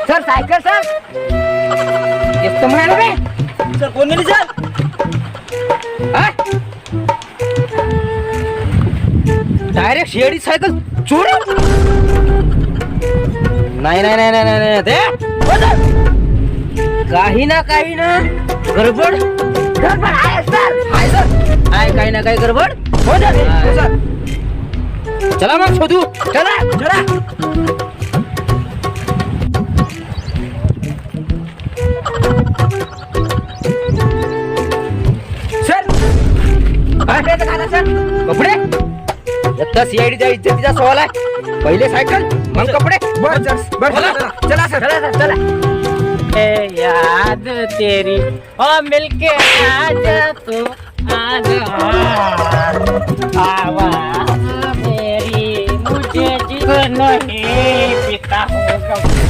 sir cycle sir येतो म्हणाला बे सर कोण नेली सर डायरेक्ट शेडी सायकल चोरी नाही नाही नाही नाही नाही ते काही ना गडबड आहे सर आहे काही ना काही गडबड हो सर चला मग शोधू चला चला सर कपडे आता सीआयडीच्या इज्जतीचा सवाल आहे पहिले सायकल मग कपडे चला सर चला याद तेरी ओ मिलके आज तू आज आवाज मेरी मुझे जिद नहीं पीता हूँ